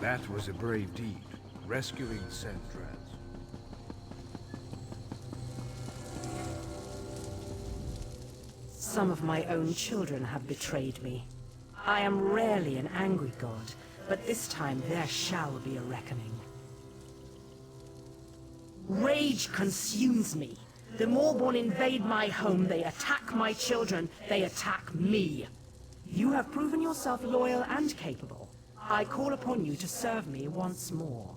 That was a brave deed, rescuing Sentraz. Some of my own children have betrayed me. I am rarely an angry god, but this time there shall be a reckoning. Rage consumes me. The Moorborn invade my home, they attack my children, they attack me. You have proven yourself loyal and capable. I call upon you to serve me once more.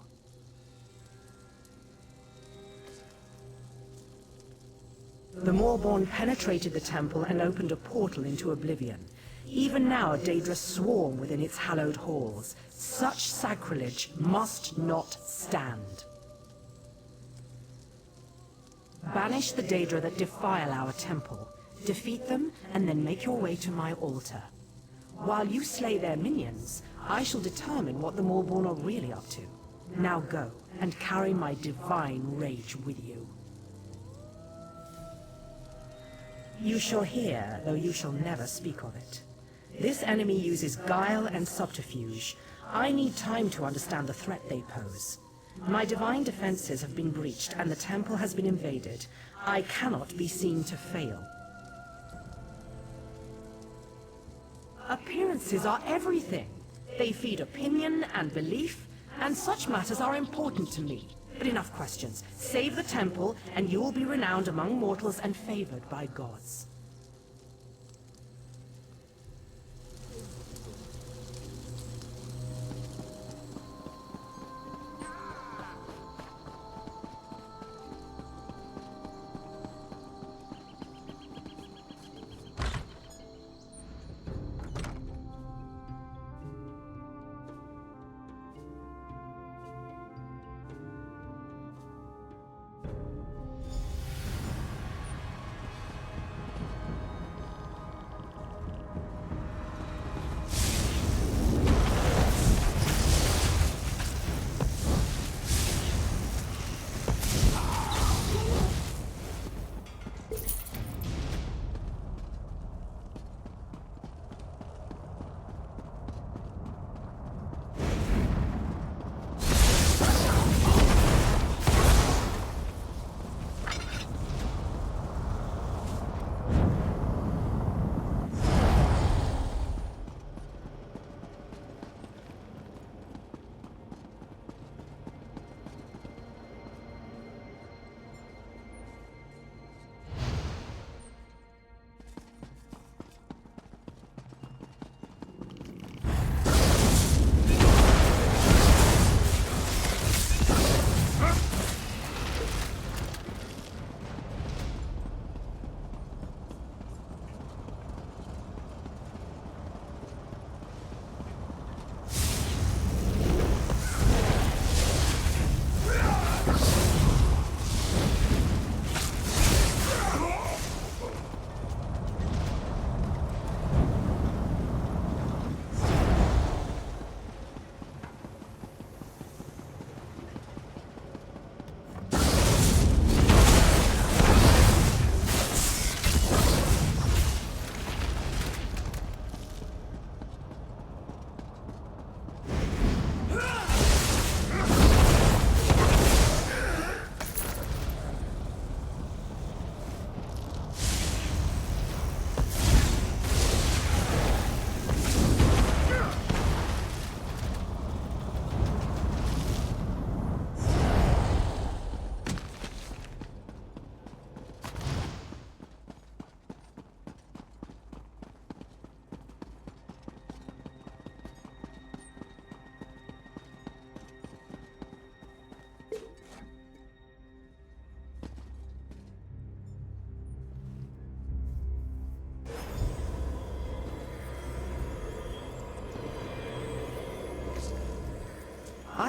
The Moorborn penetrated the temple and opened a portal into oblivion. Even now, Daedra swarm within its hallowed halls. Such sacrilege must not stand. Banish the Daedra that defile our temple. Defeat them, and then make your way to my altar. While you slay their minions, I shall determine what the Moorborn are really up to. Now go, and carry my divine rage with you. You shall hear, though you shall never speak of it. This enemy uses guile and subterfuge. I need time to understand the threat they pose. My divine defenses have been breached, and the temple has been invaded. I cannot be seen to fail. Appearances are everything. They feed opinion and belief, and such matters are important to me. But enough questions. Save the temple, and you will be renowned among mortals and favored by gods.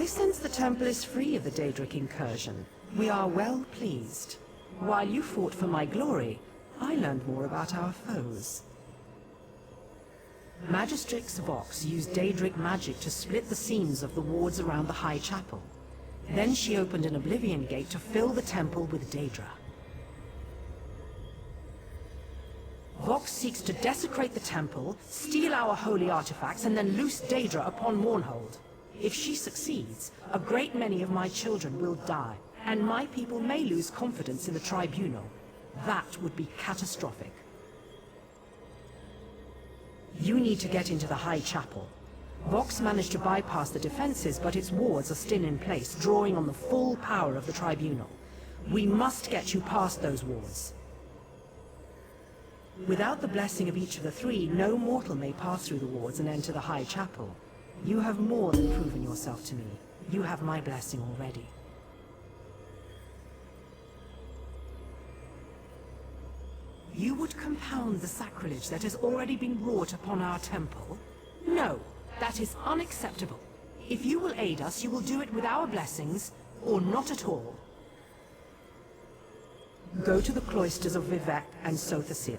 I sense the temple is free of the Daedric incursion. We are well pleased. While you fought for my glory, I learned more about our foes. Magistrix Vox used Daedric magic to split the seams of the wards around the High Chapel. Then she opened an Oblivion Gate to fill the temple with Daedra. Vox seeks to desecrate the temple, steal our holy artifacts, and then loose Daedra upon Mournhold. If she succeeds, a great many of my children will die, and my people may lose confidence in the tribunal. That would be catastrophic. You need to get into the High Chapel. Vox managed to bypass the defenses, but its wards are still in place, drawing on the full power of the tribunal. We must get you past those wards. Without the blessing of each of the three, no mortal may pass through the wards and enter the High Chapel. You have more than proven yourself to me. You have my blessing already. You would compound the sacrilege that has already been wrought upon our temple? No, that is unacceptable. If you will aid us, you will do it with our blessings, or not at all. Go to the cloisters of Vivek and Sothasil.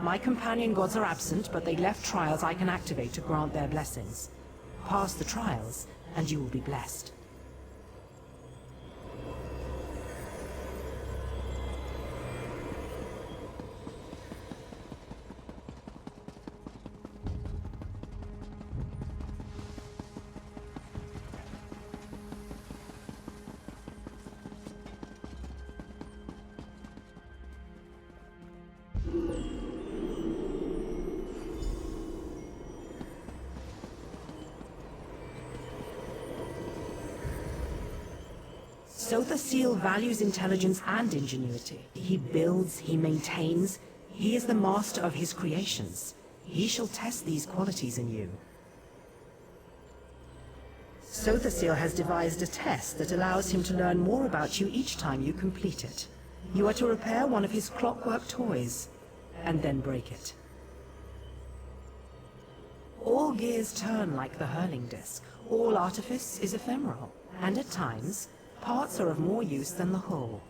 My companion gods are absent, but they left trials I can activate to grant their blessings. Pass the trials, and you will be blessed. Sothasil values intelligence and ingenuity. He builds, he maintains, he is the master of his creations. He shall test these qualities in you. Sothasil has devised a test that allows him to learn more about you each time you complete it. You are to repair one of his clockwork toys, and then break it. All gears turn like the hurling disc. All artifice is ephemeral, and at times, parts are of more use than the whole.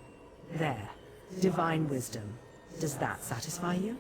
There. Divine wisdom. Does that satisfy you?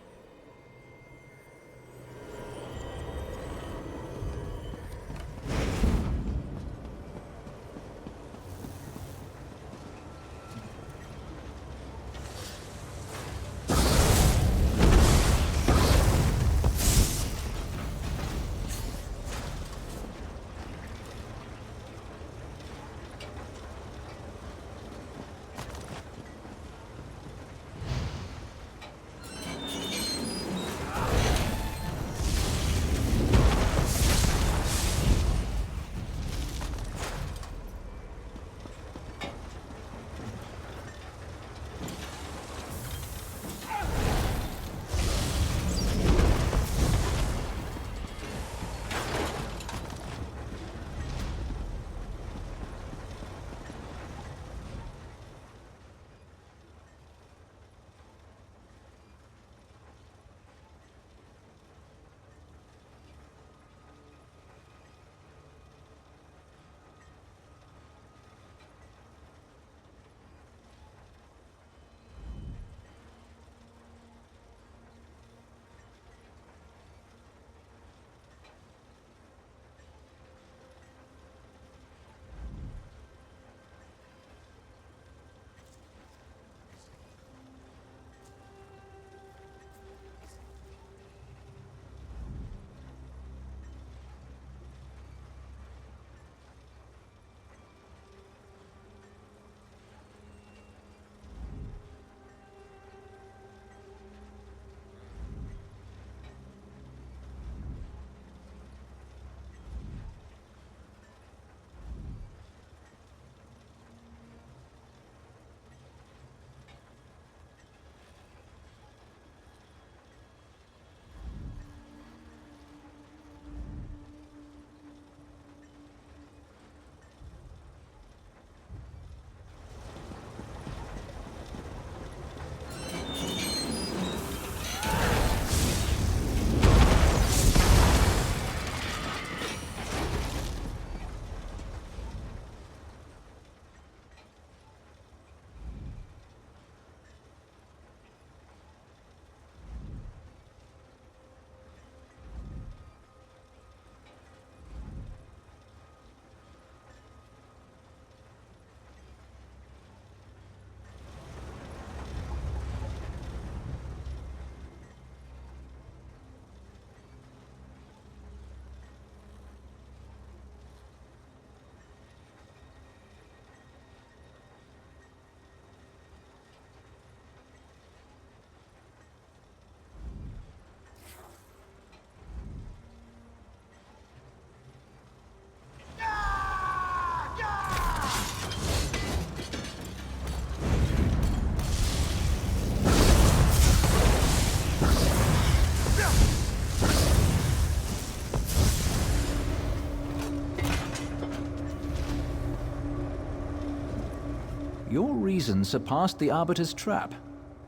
reason surpassed the Arbiter's trap.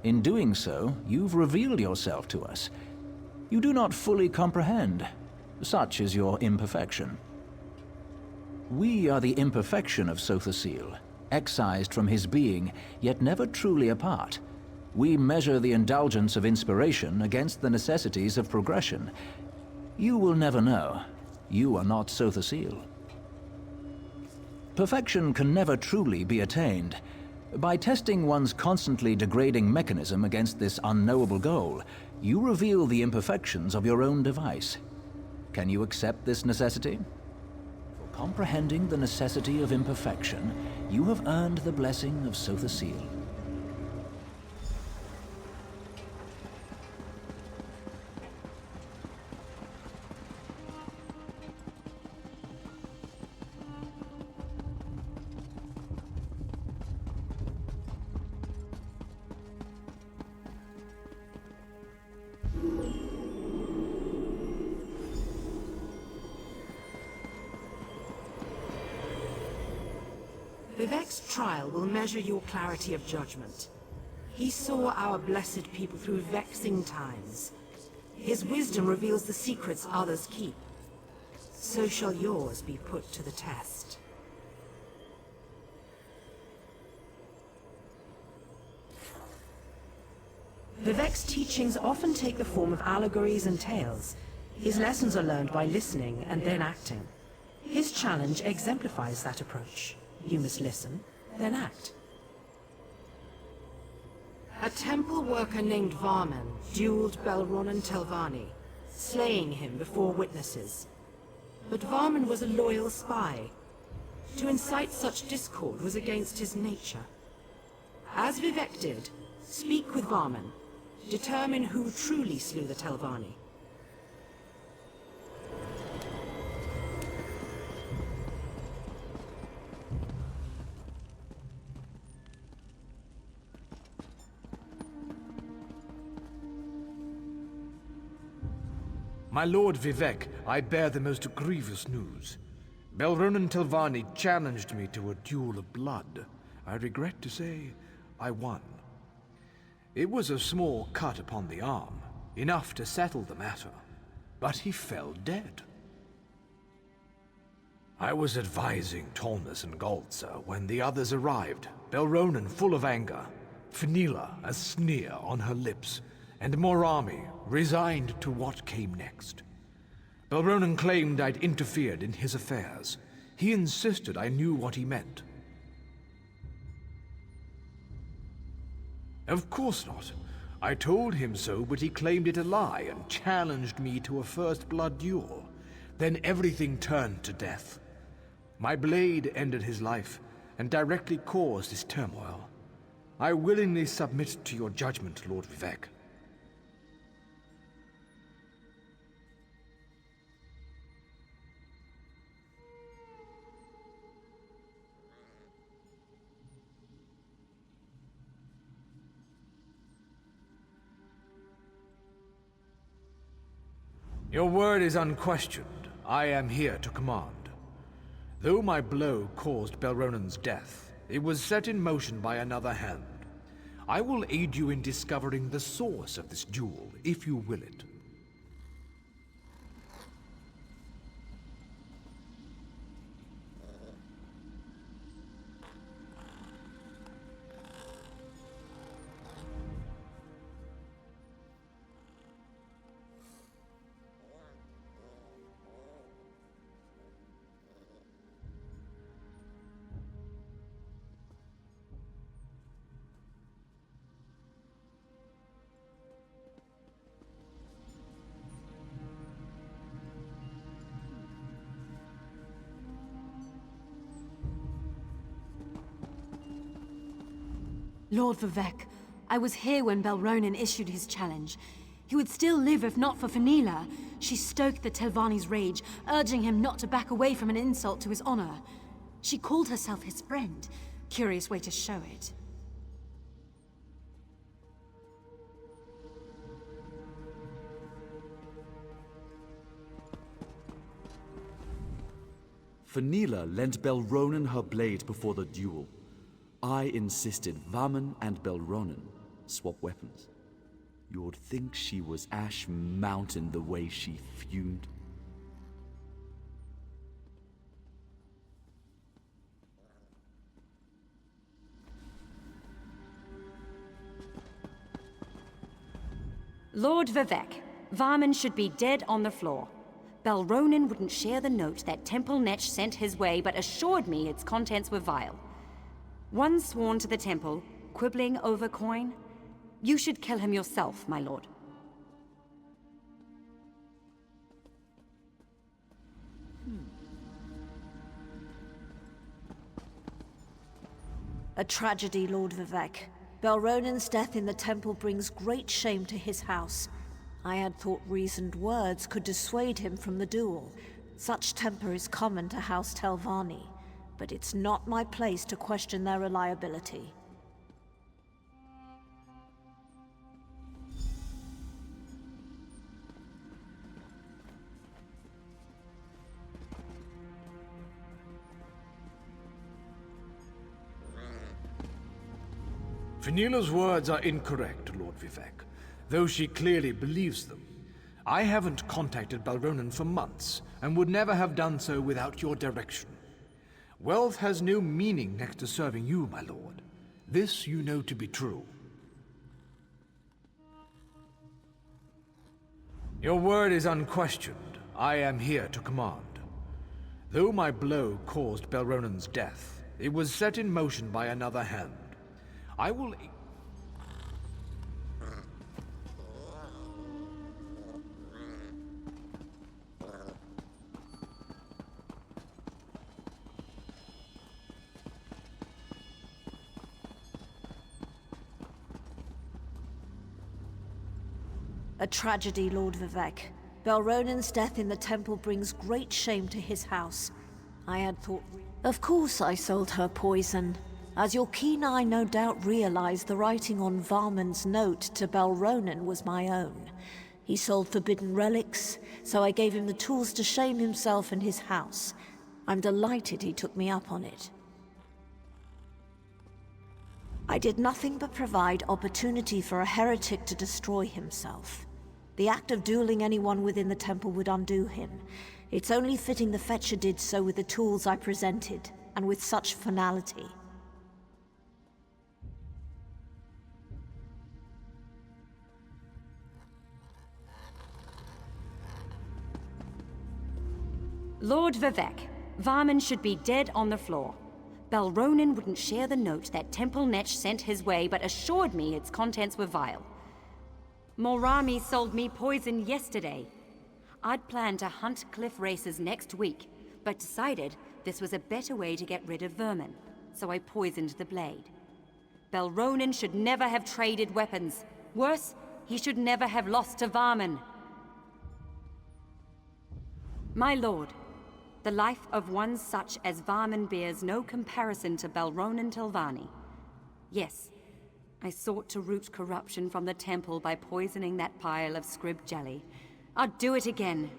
In doing so, you've revealed yourself to us. You do not fully comprehend. Such is your imperfection. We are the imperfection of Sothasil, excised from his being, yet never truly apart. We measure the indulgence of inspiration against the necessities of progression. You will never know. You are not Sothasil. Perfection can never truly be attained. By testing one's constantly degrading mechanism against this unknowable goal, you reveal the imperfections of your own device. Can you accept this necessity? For comprehending the necessity of imperfection, you have earned the blessing of Sothasil. Vivek's trial will measure your clarity of judgment. He saw our blessed people through vexing times. His wisdom reveals the secrets others keep. So shall yours be put to the test. Vivek's teachings often take the form of allegories and tales. His lessons are learned by listening and then acting. His challenge exemplifies that approach. You must listen, then act. A temple worker named Varman dueled Belronan Telvanni, slaying him before witnesses. But Varman was a loyal spy. To incite such discord was against his nature. As Vivek did, speak with Varman. Determine who truly slew the Telvanni. My lord Vivek, I bear the most grievous news. Belronan Telvanni challenged me to a duel of blood. I regret to say, I won. It was a small cut upon the arm, enough to settle the matter, but he fell dead. I was advising Tolnas and Galtza when the others arrived, Belronan full of anger, Fenila a sneer on her lips, and Morami resigned to what came next. Belronan claimed I'd interfered in his affairs. He insisted I knew what he meant. Of course not. I told him so, but he claimed it a lie and challenged me to a first blood duel. Then everything turned to death. My blade ended his life and directly caused his turmoil. I willingly submit to your judgment, Lord Vivek. Your word is unquestioned. I am here to command. Though my blow caused Belronan's death, it was set in motion by another hand. I will aid you in discovering the source of this duel, if you will it. Lord Vivek, I was here when Belronan issued his challenge. He would still live if not for Fenila. She stoked the Telvanni's rage, urging him not to back away from an insult to his honor. She called herself his friend. Curious way to show it. Fenila lent Belronan her blade before the duel. I insisted Vaman and Belronen swap weapons. You'd think she was Ash Mountain the way she fumed. Lord Vivek, Varman should be dead on the floor. Belronen wouldn't share the note that Temple Netch sent his way, but assured me its contents were vile. One sworn to the temple, quibbling over coin. You should kill him yourself, my lord. A tragedy, Lord Vivek. Belronen's death in the temple brings great shame to his house. I had thought reasoned words could dissuade him from the duel. Such temper is common to House Telvanni, but it's not my place to question their reliability. Finila's words are incorrect, Lord Vivek, though she clearly believes them. I haven't contacted Belronen for months, and would never have done so without your direction. Wealth has no meaning next to serving you, my lord. This you know to be true. Your word is unquestioned. I am here to command. Though my blow caused Belronen's death, it was set in motion by another hand. I will... A tragedy, Lord Vivek. Belronen's death in the temple brings great shame to his house. I had thought... Of course I sold her poison. As your keen eye no doubt realized, the writing on Varman's note to Belronen was my own. He sold forbidden relics, so I gave him the tools to shame himself and his house. I'm delighted he took me up on it. I did nothing but provide opportunity for a heretic to destroy himself. The act of dueling anyone within the temple would undo him. It's only fitting the Fetcher did so with the tools I presented, and with such finality. Lord Vivek, Varman should be dead on the floor. Belronen wouldn't share the note that Temple Netch sent his way, but assured me its contents were vile. Morami sold me poison yesterday. I'd planned to hunt cliff racers next week, but decided this was a better way to get rid of vermin, so I poisoned the blade. Belronen should never have traded weapons. Worse, he should never have lost to Varman. My lord, the life of one such as Varman bears no comparison to Belronen Telvanni. Yes, I sought to root corruption from the temple by poisoning that pile of scrib jelly. I'd do it again.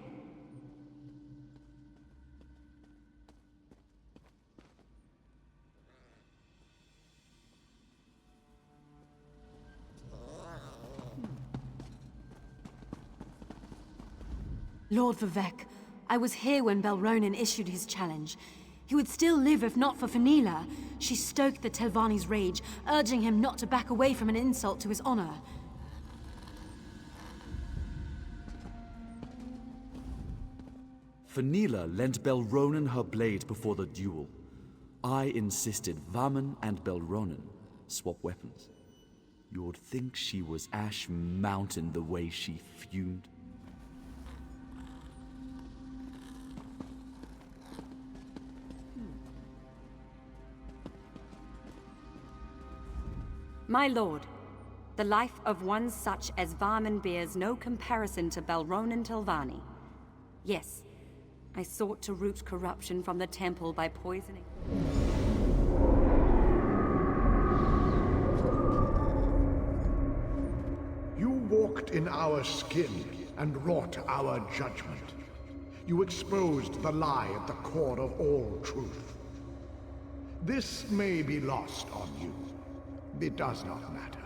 Lord Vivek, I was here when Belronen issued his challenge. He would still live if not for Finila. She stoked the Telvanni's rage, urging him not to back away from an insult to his honor. Finila lent Belronen her blade before the duel. I insisted Vaman and Belronen swap weapons. You'd think she was Ash Mountain the way she fumed. My lord, the life of one such as Varman bears no comparison to Belronen Telvanni. Yes, I sought to root corruption from the temple by poisoning... You walked in our skin and wrought our judgment. You exposed the lie at the core of all truth. This may be lost on you. It does not matter.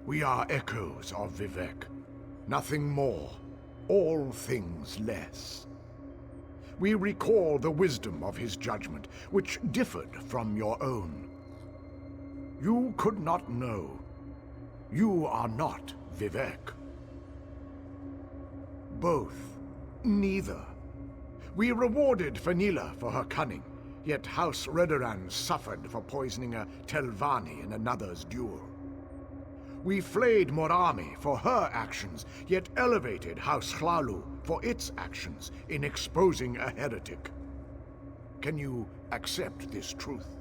We are echoes of Vivek. Nothing more, all things less. We recall the wisdom of his judgment, which differed from your own. You could not know. You are not Vivek. Both. Neither. We rewarded Fenila for her cunning, yet House Redoran suffered for poisoning a Telvanni in another's duel. We flayed Morami for her actions, yet elevated House Hlalu for its actions in exposing a heretic. Can you accept this truth?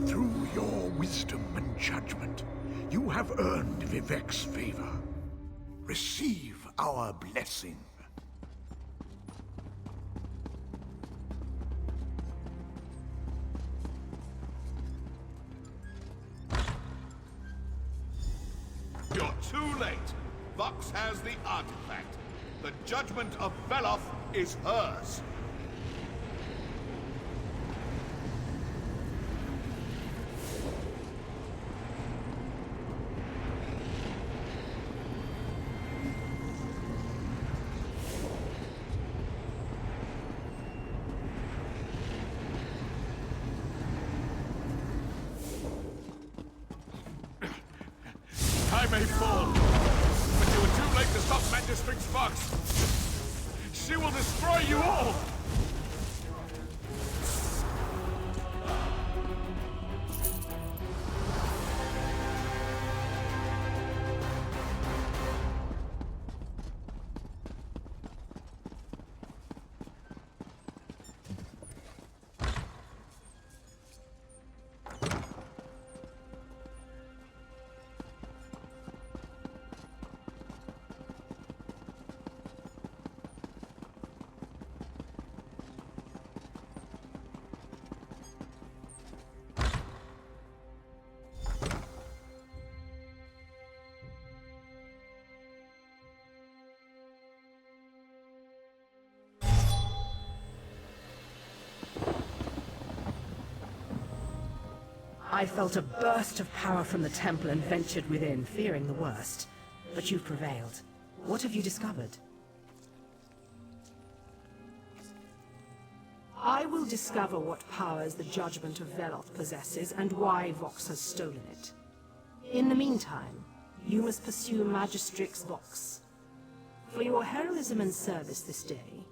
Through your wisdom and judgment, you have earned Vivek's favor. Receive our blessing. You're too late. Vox has the artifact. The judgment of Veloth is hers. I may fall, but you were too late to stop Magistrix Vox. She will destroy you all! I felt a burst of power from the temple and ventured within, fearing the worst. But you've prevailed. What have you discovered? I will discover what powers the judgment of Veloth possesses and why Vox has stolen it. In the meantime, you must pursue Magistrix Vox. For your heroism and service this day,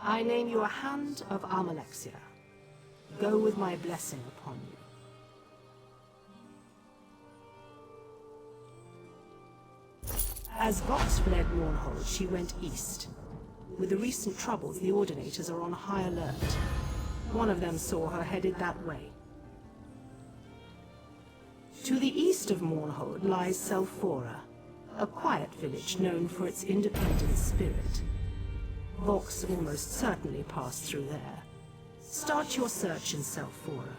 I name you a Hand of Amalexia. Go with my blessing upon you. As Vox fled Mournhold, she went east. With the recent troubles, the Ordinators are on high alert. One of them saw her headed that way. To the east of Mournhold lies Selphora, a quiet village known for its independent spirit. Vox almost certainly passed through there. Start your search in Selphora.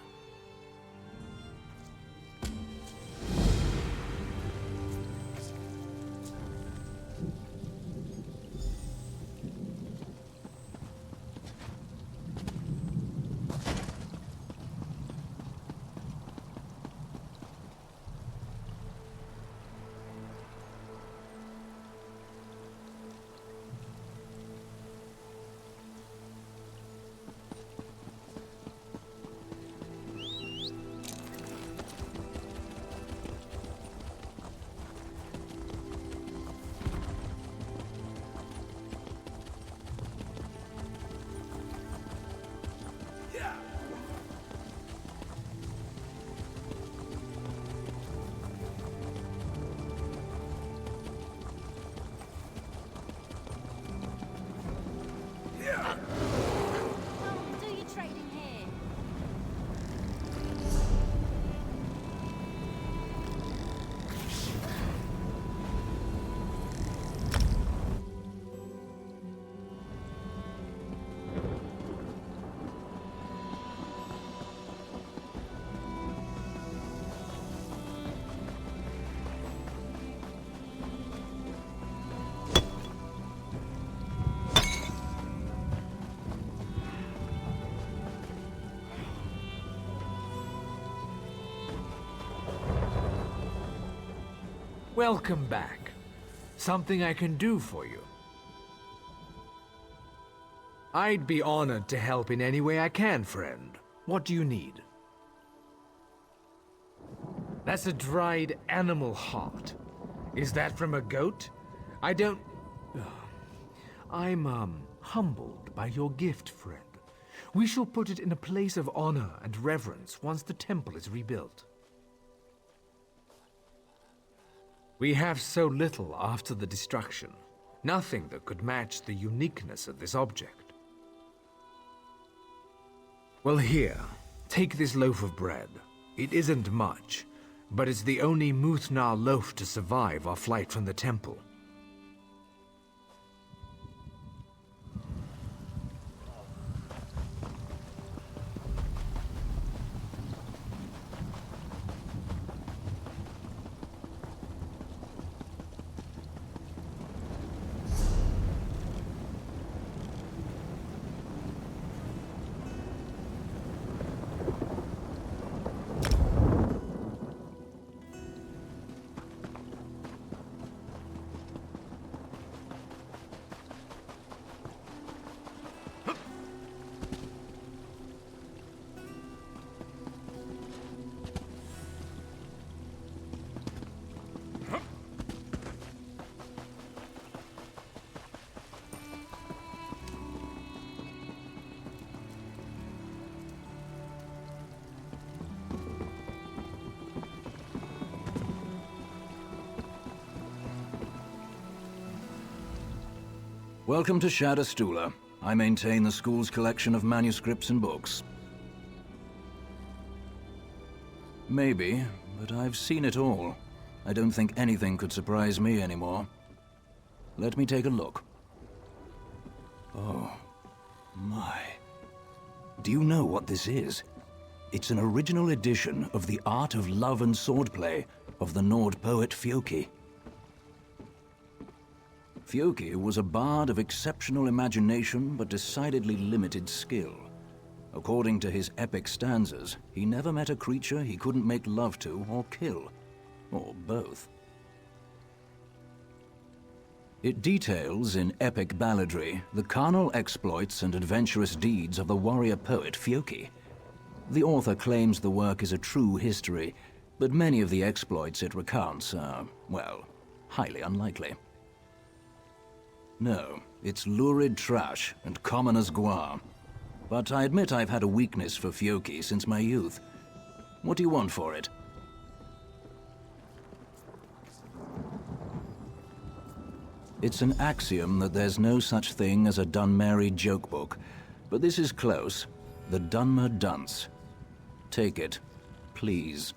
Welcome back. Something I can do for you? I'd be honored to help in any way I can, friend. What do you need? That's a dried animal heart. Is that from a goat? I don't... I'm, humbled by your gift, friend. We shall put it in a place of honor and reverence once the temple is rebuilt. We have so little after the destruction. Nothing that could match the uniqueness of this object. Well, here, take this loaf of bread. It isn't much, but it's the only Muthnar loaf to survive our flight from the temple. Welcome to Shadowstula. I maintain the school's collection of manuscripts and books. Maybe, but I've seen it all. I don't think anything could surprise me anymore. Let me take a look. Oh, my. Do you know what this is? It's an original edition of The Art of Love and Swordplay of the Nord poet Fjoki. Fjoki was a bard of exceptional imagination but decidedly limited skill. According to his epic stanzas, he never met a creature he couldn't make love to or kill, or both. It details in epic balladry the carnal exploits and adventurous deeds of the warrior poet Fjoki. The author claims the work is a true history, but many of the exploits it recounts are, well, highly unlikely. No, it's lurid trash and common as guar. But I admit I've had a weakness for Fjoki since my youth. What do you want for it? It's an axiom that there's no such thing as a Dunmeri joke book, but this is close. The Dunmer Dunce. Take it, please.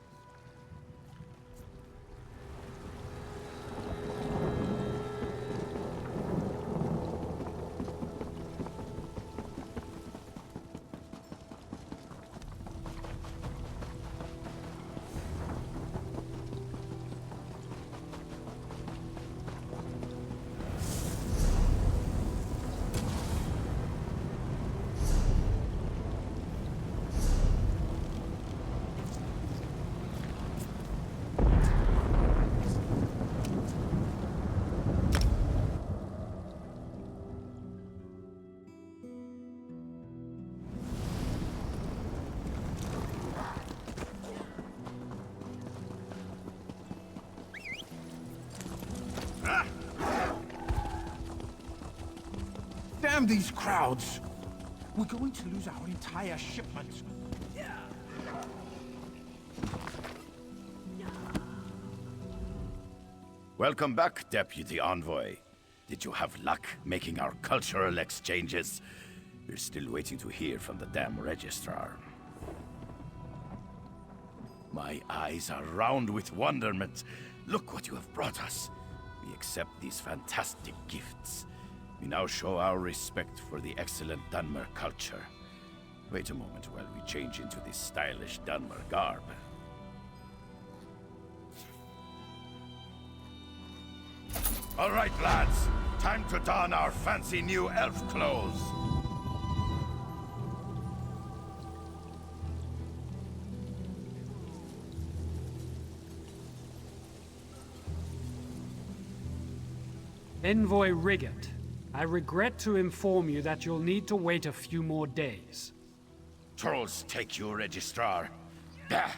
Damn these crowds! We're going to lose our entire shipment. Welcome back, Deputy Envoy. Did you have luck making our cultural exchanges? We're still waiting to hear from the damn registrar. My eyes are round with wonderment. Look what you have brought us. We accept these fantastic gifts. We now show our respect for the excellent Dunmer culture. Wait a moment while we change into this stylish Dunmer garb. All right, lads. Time to don our fancy new elf clothes. Envoy Riggett, I regret to inform you that you'll need to wait a few more days. Trolls take you, Registrar. Bah!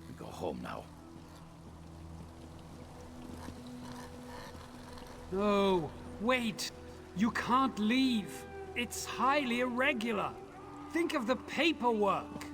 We go home now. No, wait! You can't leave! It's highly irregular! Think of the paperwork!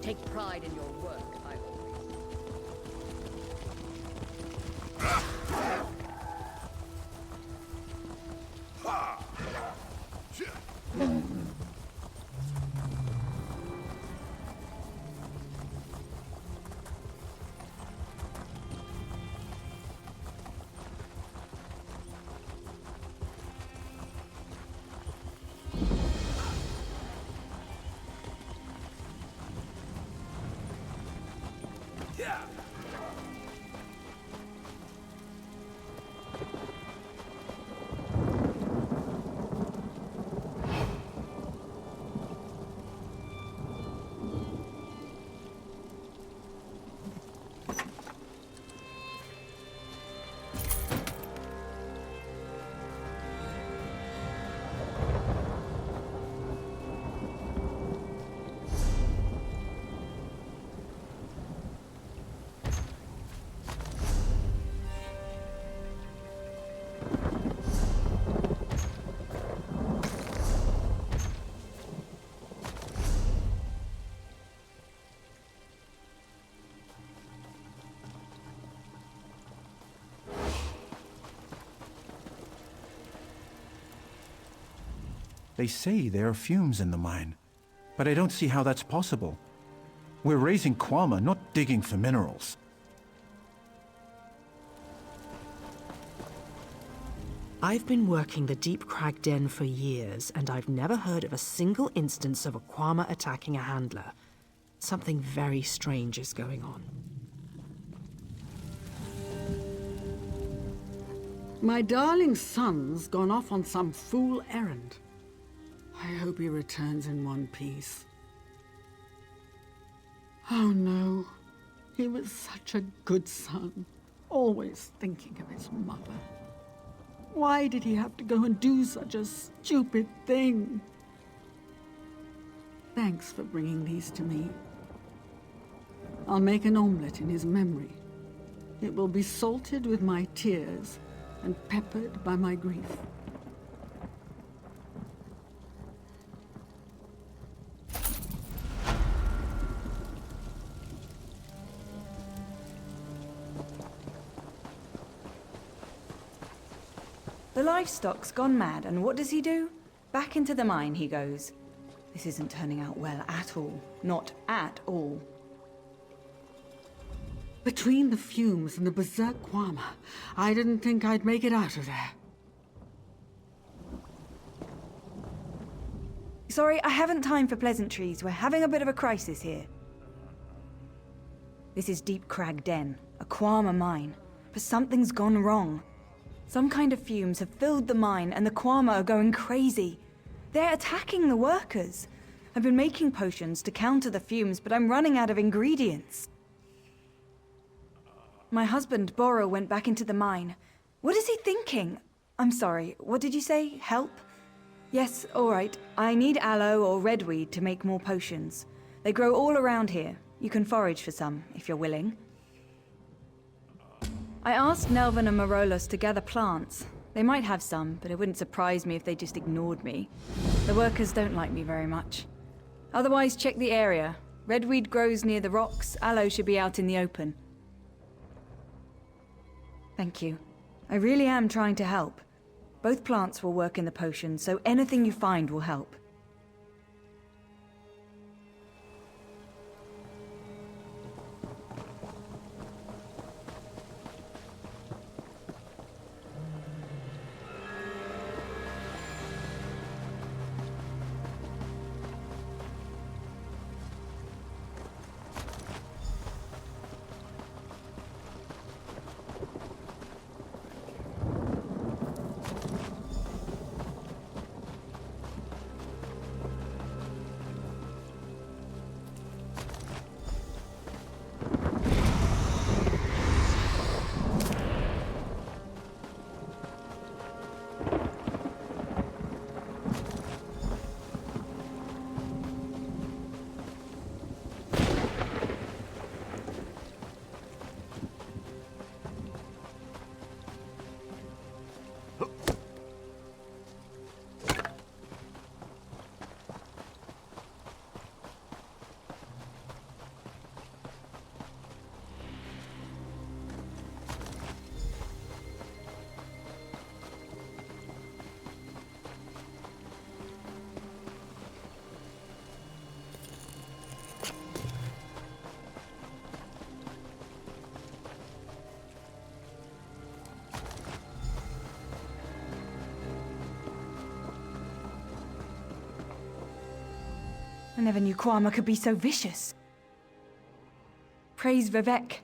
Take pride in your work, I always. They say there are fumes in the mine, but I don't see how that's possible. We're raising Kwama, not digging for minerals. I've been working the Deep Crag Den for years, and I've never heard of a single instance of a Kwama attacking a handler. Something very strange is going on. My darling son's gone off on some fool errand. I hope he returns in one piece. Oh no, he was such a good son, always thinking of his mother. Why did he have to go and do such a stupid thing? Thanks for bringing these to me. I'll make an omelette in his memory. It will be salted with my tears and peppered by my grief. The livestock's gone mad, and what does he do? Back into the mine he goes. This isn't turning out well at all. Not at all. Between the fumes and the berserk Kwama, I didn't think I'd make it out of there. Sorry, I haven't time for pleasantries. We're having a bit of a crisis here. This is Deep Crag Den, a Kwama mine. But something's gone wrong. Some kind of fumes have filled the mine, and the Kwama are going crazy. They're attacking the workers. I've been making potions to counter the fumes, but I'm running out of ingredients. My husband, Boro, went back into the mine. What is he thinking? I'm sorry, what did you say? Help? Yes, all right. I need aloe or redweed to make more potions. They grow all around here. You can forage for some, if you're willing. I asked Nelvin and Marolos to gather plants. They might have some, but it wouldn't surprise me if they just ignored me. The workers don't like me very much. Otherwise, check the area. Redweed grows near the rocks. Aloe should be out in the open. Thank you. I really am trying to help. Both plants will work in the potion, so anything you find will help. I never knew Kwama could be so vicious. Praise Vivek.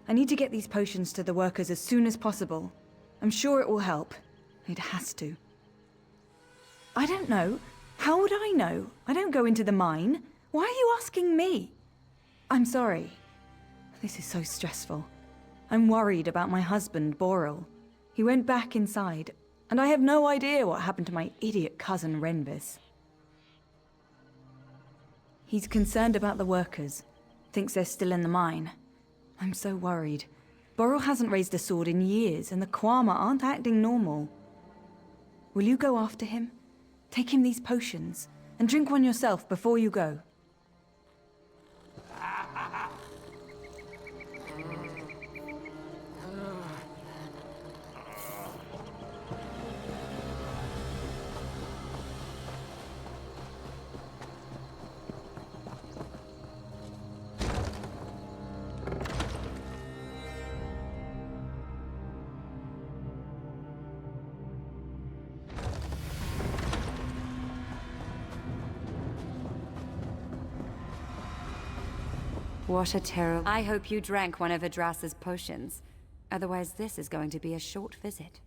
I need to get these potions to the workers as soon as possible. I'm sure it will help. It has to. I don't know. How would I know? I don't go into the mine. Why are you asking me? I'm sorry. This is so stressful. I'm worried about my husband, Boril. He went back inside, and I have no idea what happened to my idiot cousin, Renvis. He's concerned about the workers. Thinks they're still in the mine. I'm so worried. Boril hasn't raised a sword in years, and the Kwama aren't acting normal. Will you go after him? Take him these potions, and drink one yourself before you go. What a terrible... I hope you drank one of Adras's potions. Otherwise, this is going to be a short visit.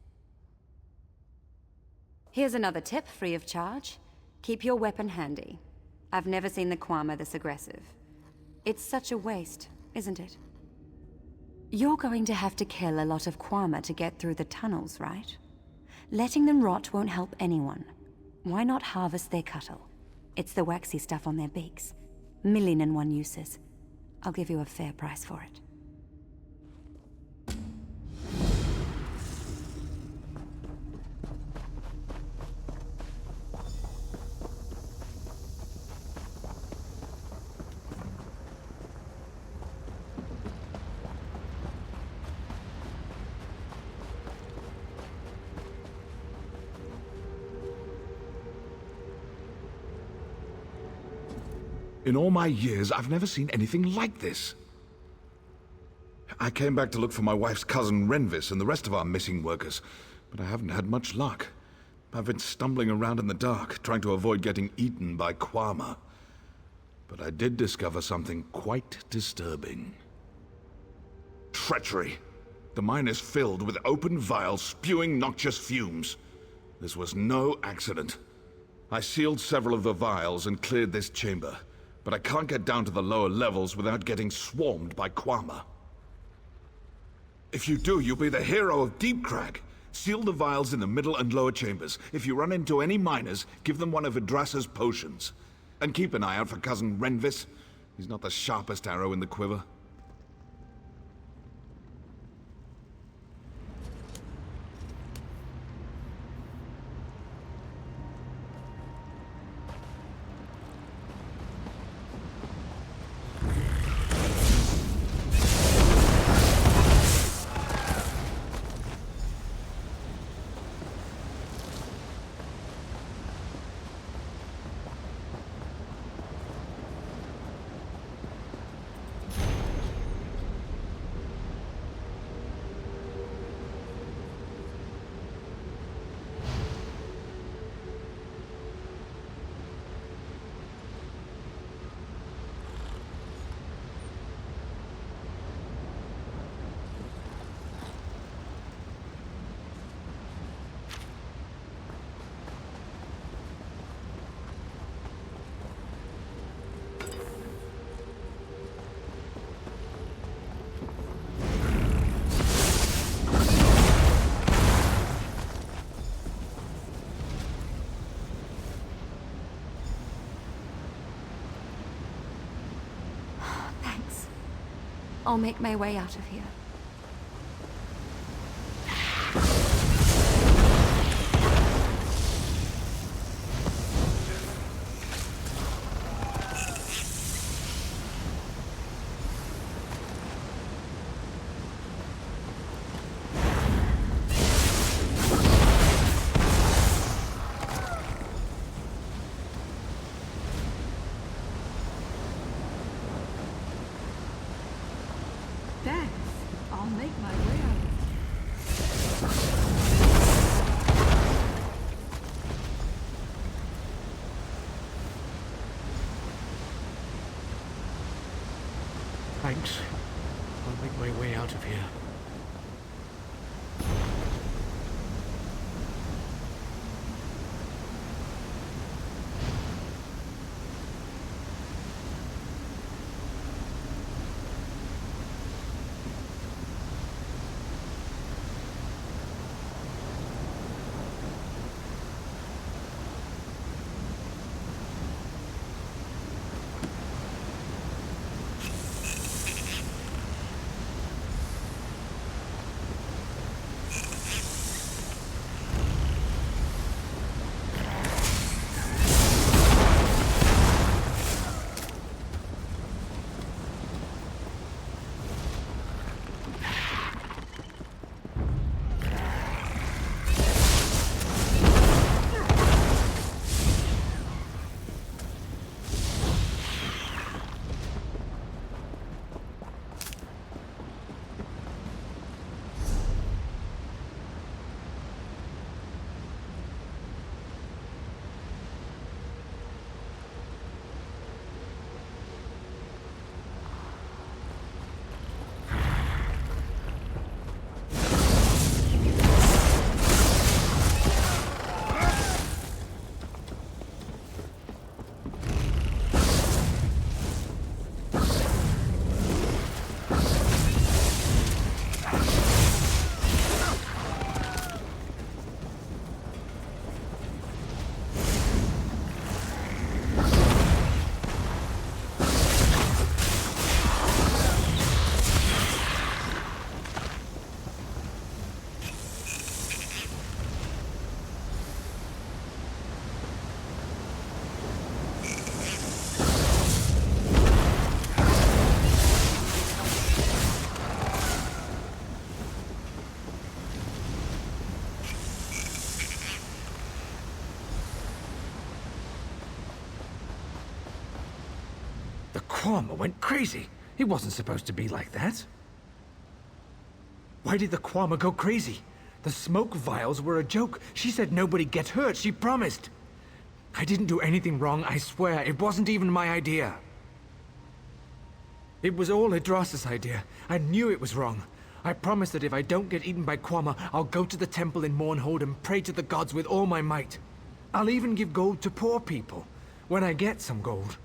Here's another tip, free of charge. Keep your weapon handy. I've never seen the Kwama this aggressive. It's such a waste, isn't it? You're going to have to kill a lot of Kwama to get through the tunnels, right? Letting them rot won't help anyone. Why not harvest their cuttle? It's the waxy stuff on their beaks. 1,000,001 uses. I'll give you a fair price for it. In all my years, I've never seen anything like this. I came back to look for my wife's cousin Renvis and the rest of our missing workers, but I haven't had much luck. I've been stumbling around in the dark, trying to avoid getting eaten by Kwama. But I did discover something quite disturbing. Treachery. The mine is filled with open vials spewing noxious fumes. This was no accident. I sealed several of the vials and cleared this chamber. But I can't get down to the lower levels without getting swarmed by Kwama. If you do, you'll be the hero of Deepcrag. Seal the vials in the middle and lower chambers. If you run into any miners, give them one of Adras's potions. And keep an eye out for cousin Renvis. He's not the sharpest arrow in the quiver. I'll make my way out of here. Thanks. out of here. Kwama went crazy. He wasn't supposed to be like that. Why did the Kwama go crazy? The smoke vials were a joke. She said nobody get hurt. She promised. I didn't do anything wrong, I swear. It wasn't even my idea. It was all Idras's idea. I knew it was wrong. I promised that if I don't get eaten by Kwama, I'll go to the temple in Mournhold and pray to the gods with all my might. I'll even give gold to poor people, when I get some gold.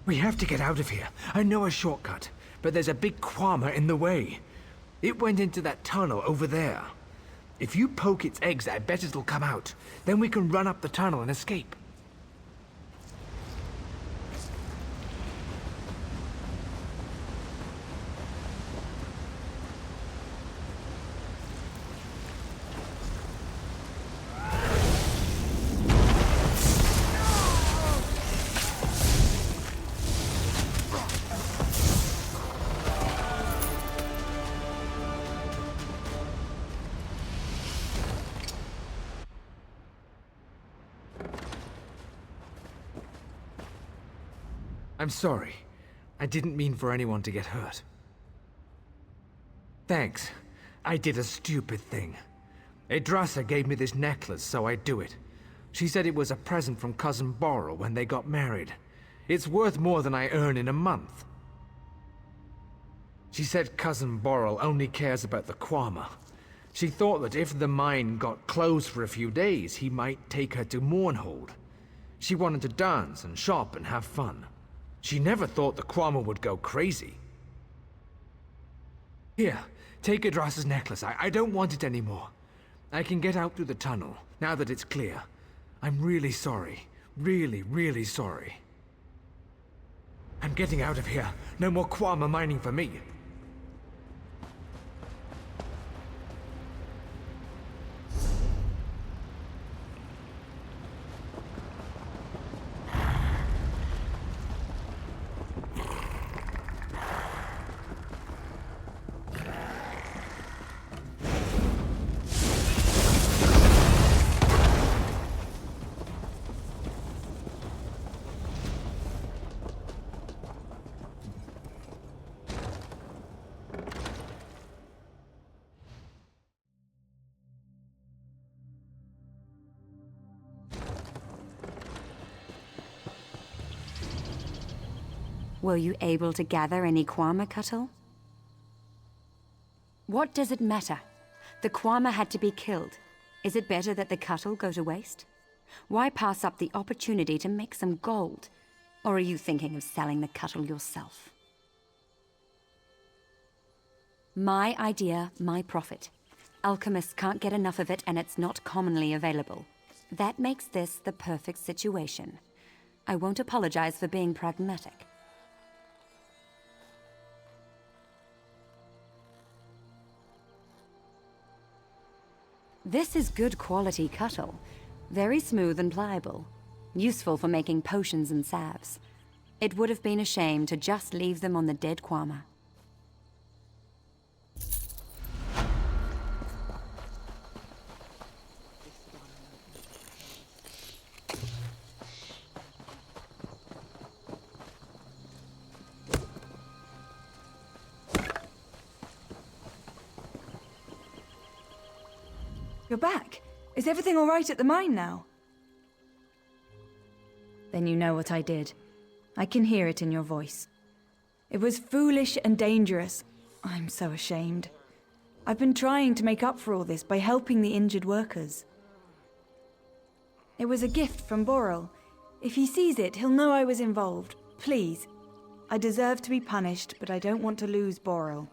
We have to get out of here. I know a shortcut, but there's a big Kwama in the way. It went into that tunnel over there. If you poke its eggs, I bet it'll come out. Then we can run up the tunnel and escape. I'm sorry. I didn't mean for anyone to get hurt. Thanks. I did a stupid thing. Idrasa gave me this necklace, so I do it. She said it was a present from Cousin Borrel when they got married. It's worth more than I earn in a month. She said Cousin Borrel only cares about the Kwama. She thought that if the mine got closed for a few days, he might take her to Mournhold. She wanted to dance and shop and have fun. She never thought the Kwama would go crazy. Here, take Idrasa's necklace. I don't want it anymore. I can get out through the tunnel, now that it's clear. I'm really sorry. Really, really sorry. I'm getting out of here. No more Kwama mining for me. Were you able to gather any Kwama, Cuttle? What does it matter? The Kwama had to be killed. Is it better that the Cuttle go to waste? Why pass up the opportunity to make some gold? Or are you thinking of selling the Cuttle yourself? My idea, my profit. Alchemists can't get enough of it, and it's not commonly available. That makes this the perfect situation. I won't apologize for being pragmatic. This is good quality Cuttle. Very smooth and pliable. Useful for making potions and salves. It would have been a shame to just leave them on the dead Kwama. You're back. Is everything all right at the mine now? Then you know what I did. I can hear it in your voice. It was foolish and dangerous. I'm so ashamed. I've been trying to make up for all this by helping the injured workers. It was a gift from Borel. If he sees it, he'll know I was involved. Please. I deserve to be punished, but I don't want to lose Borel.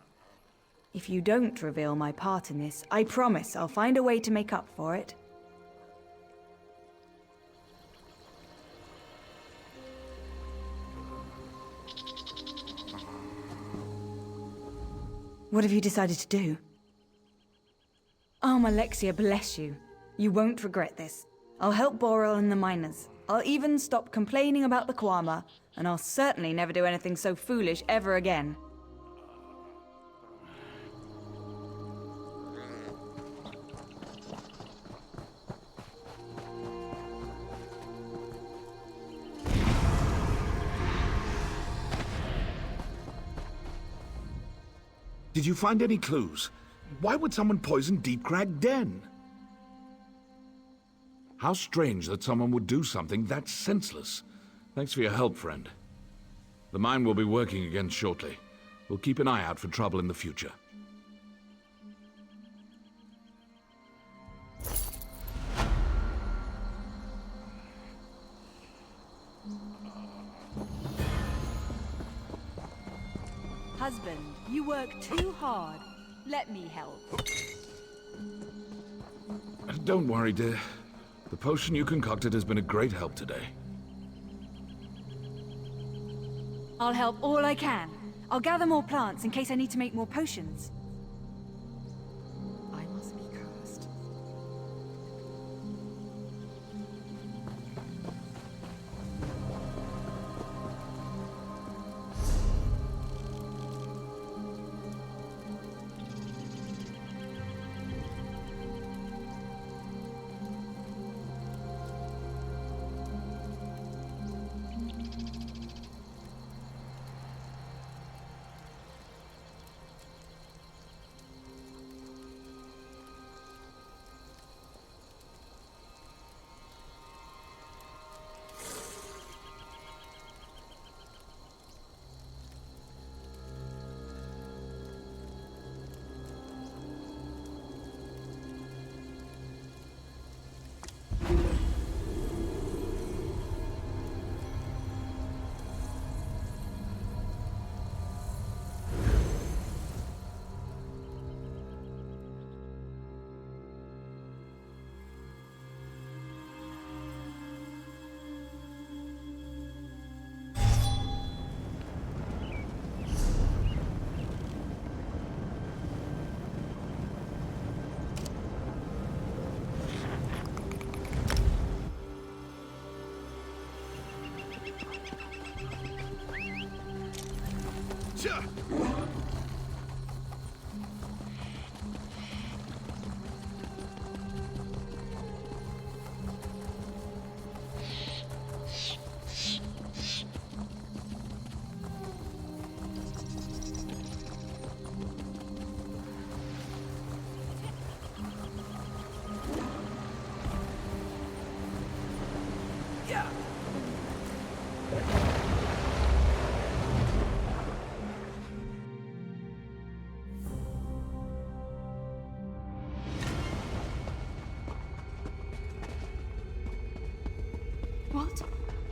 If you don't reveal my part in this, I promise I'll find a way to make up for it. What have you decided to do? Oh, Alexia, bless you. You won't regret this. I'll help Borel and the miners. I'll even stop complaining about the Kwama, and I'll certainly never do anything so foolish ever again. Did you find any clues? Why would someone poison Deep Crag Den? How strange that someone would do something that senseless. Thanks for your help, friend. The mine will be working again shortly. We'll keep an eye out for trouble in the future. Husband, you work too hard. Let me help. Don't worry, dear. The potion you concocted has been a great help today. I'll help all I can. I'll gather more plants in case I need to make more potions. I must be cursed.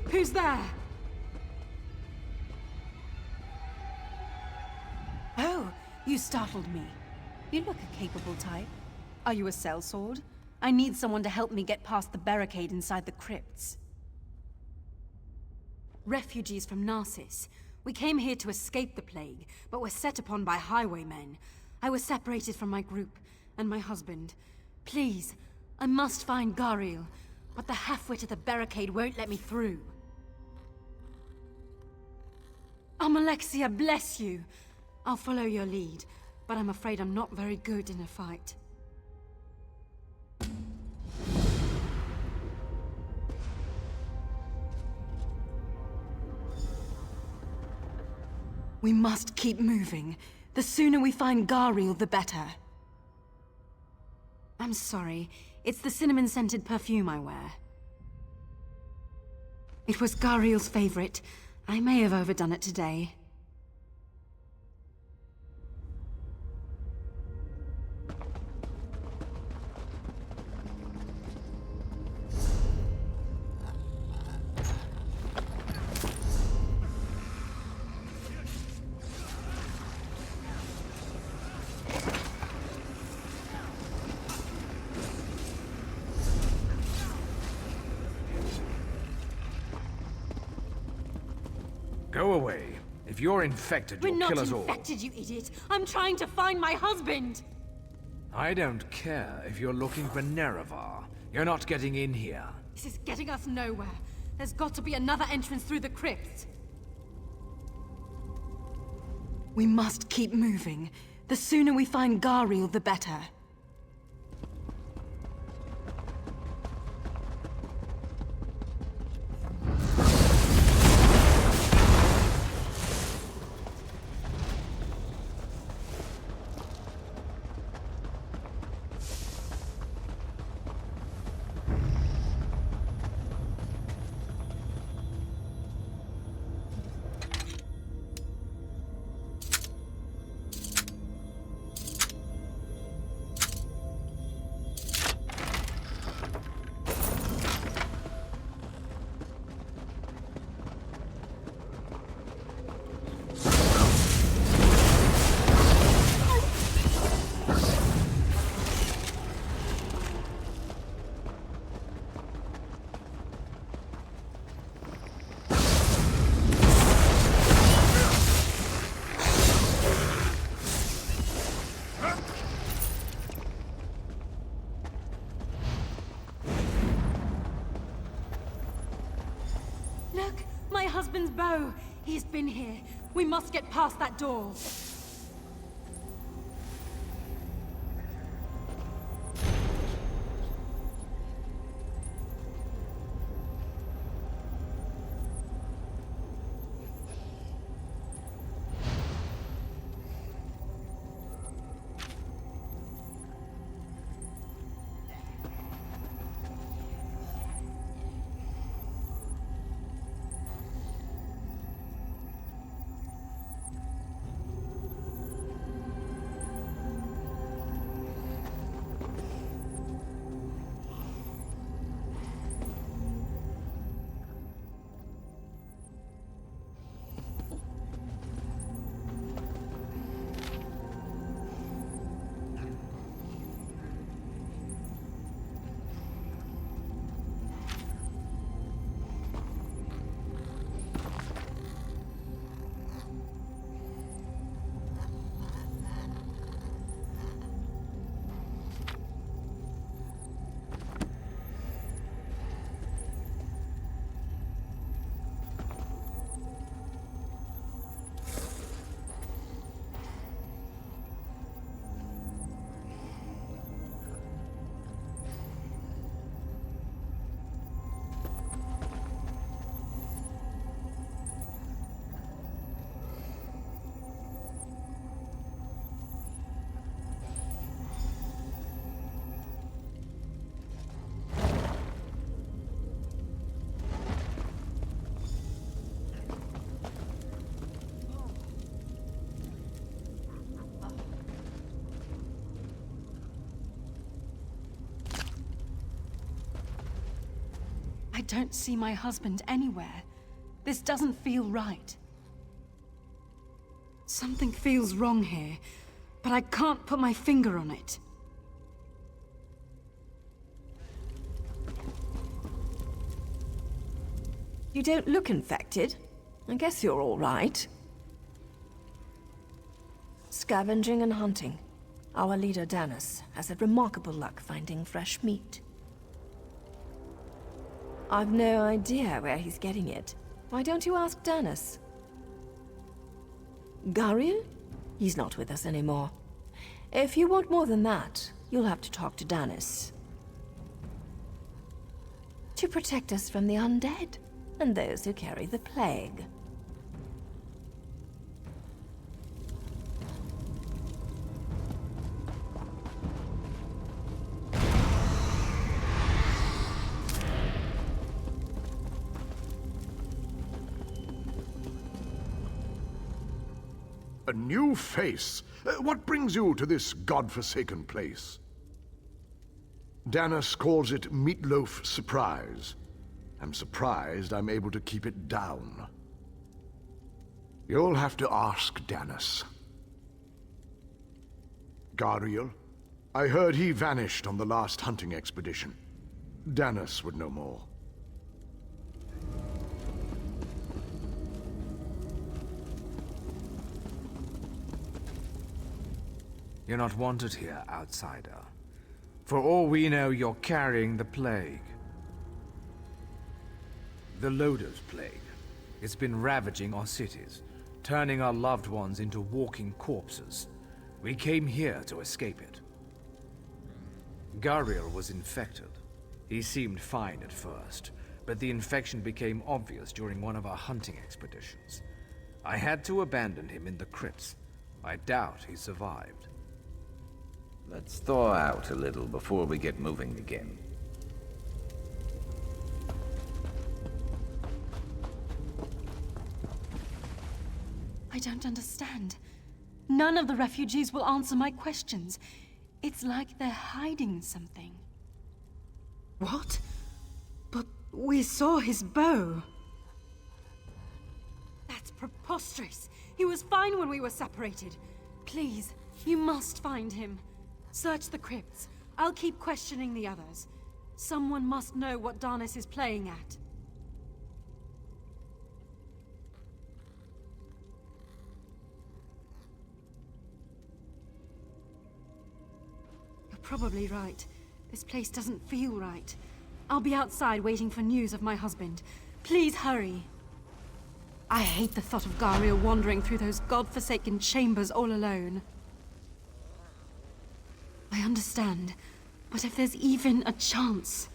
Who's there? Oh, you startled me. You look a capable type. Are you a sellsword? I need someone to help me get past the barricade inside the crypts. Refugees from Narcissus. We came here to escape the plague, but were set upon by highwaymen. I was separated from my group, and my husband. Please, I must find Gariel, but the halfwit at the barricade won't let me through. Alexia, bless you! I'll follow your lead, but I'm afraid I'm not very good in a fight. We must keep moving. The sooner we find Gariel, the better. I'm sorry. It's the cinnamon-scented perfume I wear. It was Gariel's favorite. I may have overdone it today. Go away. If you're infected, you'll kill us all. We're not infected, you idiot! I'm trying to find my husband! I don't care if you're looking for Nerevar. You're not getting in here. This is getting us nowhere. There's got to be another entrance through the crypts. We must keep moving. The sooner we find Gariel, the better. My husband's bow! He's been here. We must get past that door. don't see my husband anywhere. This doesn't feel right. Something feels wrong here, but I can't put my finger on it. You don't look infected. I guess you're all right. Scavenging and hunting. Our leader, Danis, has had remarkable luck finding fresh meat. I've no idea where he's getting it. Why don't you ask Danis? Gariel? He's not with us anymore. If you want more than that, you'll have to talk to Danis. To protect us from the undead, and those who carry the plague. A new face? What brings you to this godforsaken place? Danis calls it Meatloaf Surprise. I'm surprised I'm able to keep it down. You'll have to ask Danis. Gariel? I heard he vanished on the last hunting expedition. Danis would know more. You're not wanted here, outsider. For all we know, you're carrying the plague. The Loader's plague. It's been ravaging our cities, turning our loved ones into walking corpses. We came here to escape it. Gariel was infected. He seemed fine at first, but the infection became obvious during one of our hunting expeditions. I had to abandon him in the crypts. I doubt he survived. Let's thaw out a little before we get moving again. I don't understand. None of the refugees will answer my questions. It's like they're hiding something. What? But we saw his bow. That's preposterous. He was fine when we were separated. Please, you must find him. Search the crypts. I'll keep questioning the others. Someone must know what Danis is playing at. You're probably right. This place doesn't feel right. I'll be outside waiting for news of my husband. Please hurry. I hate the thought of Gariel wandering through those godforsaken chambers all alone. I understand, but if there's even a chance...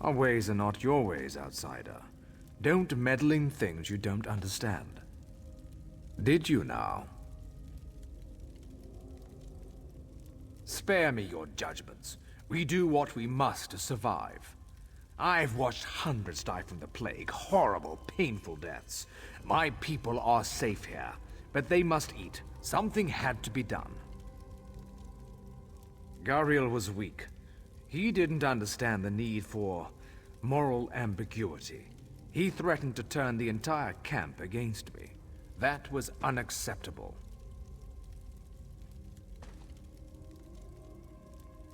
Our ways are not your ways, outsider. Don't meddle in things you don't understand. Did you now? Spare me your judgments. We do what we must to survive. I've watched hundreds die from the plague, horrible, painful deaths. My people are safe here, but they must eat. Something had to be done. Gariel was weak. He didn't understand the need for moral ambiguity. He threatened to turn the entire camp against me. That was unacceptable.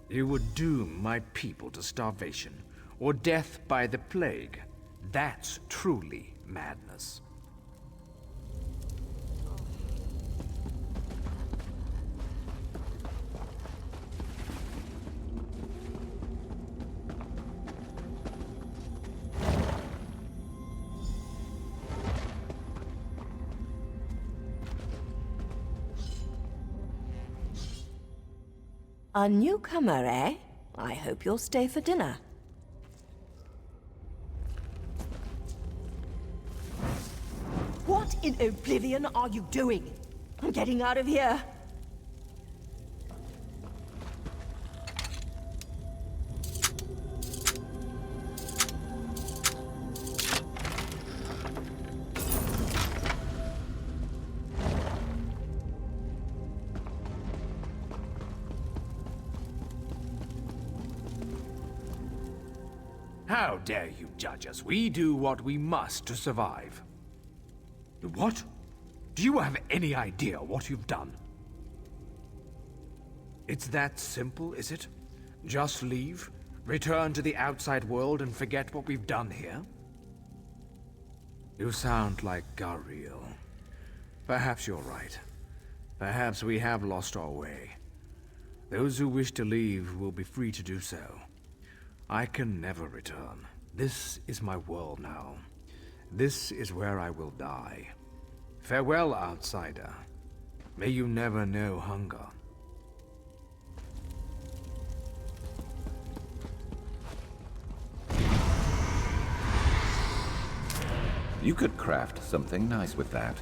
You would doom my people to starvation, or death by the plague. That's truly madness. A newcomer, eh? I hope you'll stay for dinner. What in oblivion are you doing? I'm getting out of here. How dare you judge us? We do what we must to survive. What? Do you have any idea what you've done? It's that simple, is it? Just leave, return to the outside world and forget what we've done here? You sound like Gariel. Perhaps you're right. Perhaps we have lost our way. Those who wish to leave will be free to do so. I can never return. This is my world now. This is where I will die. Farewell, outsider. May you never know hunger. You could craft something nice with that.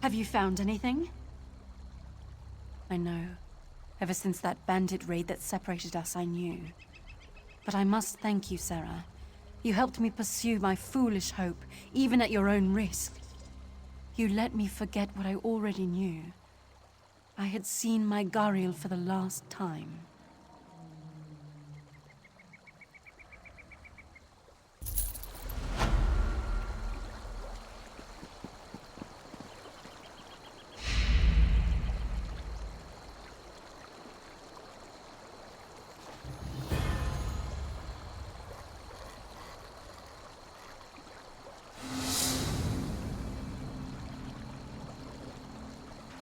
Have you found anything? I know. Ever since that bandit raid that separated us, I knew. But I must thank you, Sarah. You helped me pursue my foolish hope, even at your own risk. You let me forget what I already knew. I had seen my Gariel for the last time.